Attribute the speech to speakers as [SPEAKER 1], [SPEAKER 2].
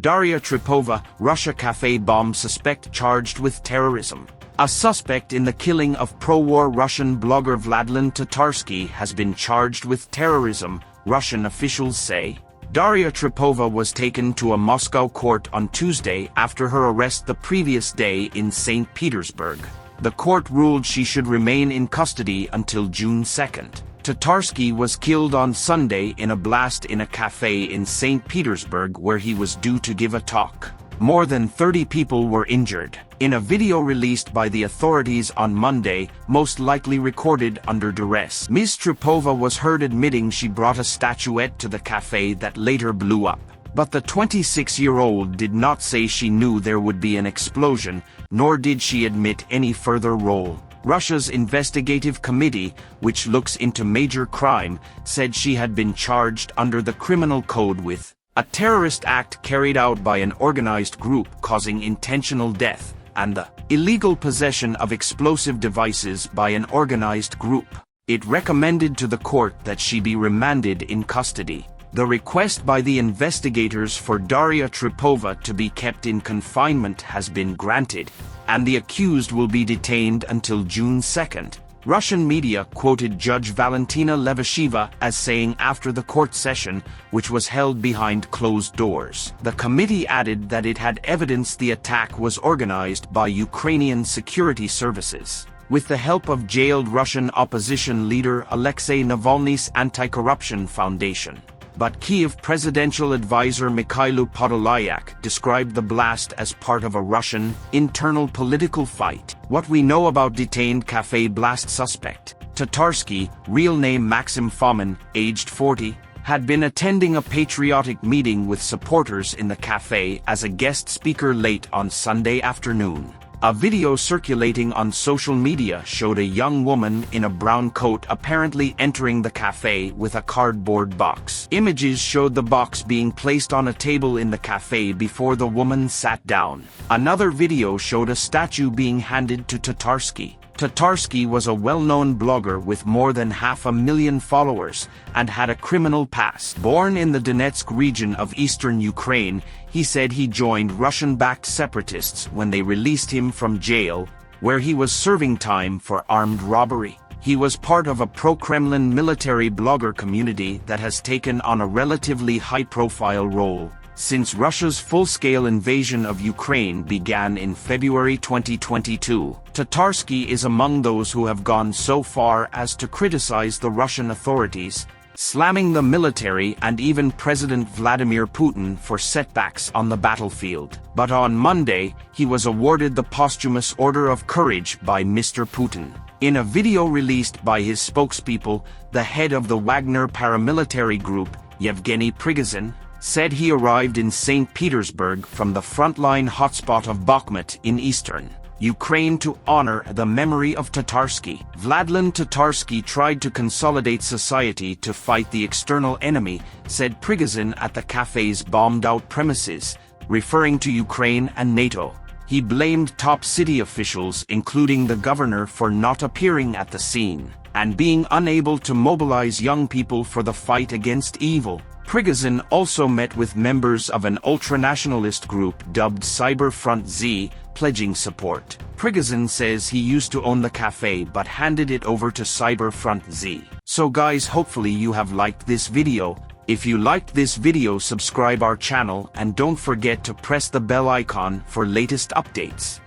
[SPEAKER 1] Darya Trepova, Russia cafe bomb suspect charged with terrorism. A suspect in the killing of pro-war Russian blogger Vladlen Tatarsky has been charged with terrorism, Russian officials say. Darya Trepova was taken to a Moscow court on Tuesday after her arrest the previous day in St Petersburg. The court ruled she should remain in custody until June 2nd. Tatarsky was killed on Sunday in a blast in a cafe in St Petersburg where he was due to give a talk. More than 30 people were injured. In a video released by the authorities on Monday, most likely recorded under duress, Ms. Trepova was heard admitting she brought a statuette to the cafe that later blew up. But the 26-year-old did not say she knew there would be an explosion, nor did she admit any further role. Russia's investigative committee, which looks into major crime, said she had been charged under the criminal code with a terrorist act carried out by an organized group causing intentional death, and the illegal possession of explosive devices by an organized group. It recommended to the court that she be remanded in custody. The request by the investigators for Darya Trepova to be kept in confinement has been granted, and the accused will be detained until June 2nd. Russian media quoted Judge Valentina Levasheva as saying after the court session, which was held behind closed doors. The committee added that it had evidence the attack was organized by Ukrainian security services, with the help of jailed Russian opposition leader Alexei Navalny's anti-corruption foundation. But Kyiv presidential advisor Mikhailo Podolyak described the blast as part of a Russian internal political fight. What we know about detained cafe blast suspect Tatarsky, real name Maxim Fomin, aged 40, had been attending a patriotic meeting with supporters in the cafe as a guest speaker late on Sunday afternoon. A video circulating on social media showed a young woman in a brown coat apparently entering the cafe with a cardboard box. Images showed the box being placed on a table in the cafe before the woman sat down. Another video showed a statue being handed to Tatarsky. Tatarsky was a well-known blogger with more than 500,000 followers and had a criminal past. Born in the Donetsk region of eastern Ukraine, he said he joined Russian-backed separatists when they released him from jail, where he was serving time for armed robbery. He was part of a pro-Kremlin military blogger community that has taken on a relatively high-profile role since Russia's full-scale invasion of Ukraine began in February 2022. Tatarsky is among those who have gone so far as to criticize the Russian authorities, slamming the military and even President Vladimir Putin for setbacks on the battlefield. But on Monday, he was awarded the posthumous Order of Courage by Mr. Putin. In a video released by his spokespeople, the head of the Wagner paramilitary group, Yevgeny Prigozhin, said he arrived in St. Petersburg from the frontline hotspot of Bakhmut in eastern Ukraine to honor the memory of Tatarsky. Vladlen Tatarsky tried to consolidate society to fight the external enemy, said Prigozhin at the cafe's bombed-out premises, referring to Ukraine and NATO. He blamed top city officials, including the governor, for not appearing at the scene and being unable to mobilize young people for the fight against evil. Prigozhin also met with members of an ultranationalist group dubbed Cyberfront Z, pledging support. Prigozhin says he used to own the cafe but handed it over to Cyberfront Z. So guys, hopefully you have liked this video. If you liked this video, subscribe our channel and don't forget to press the bell icon for latest updates.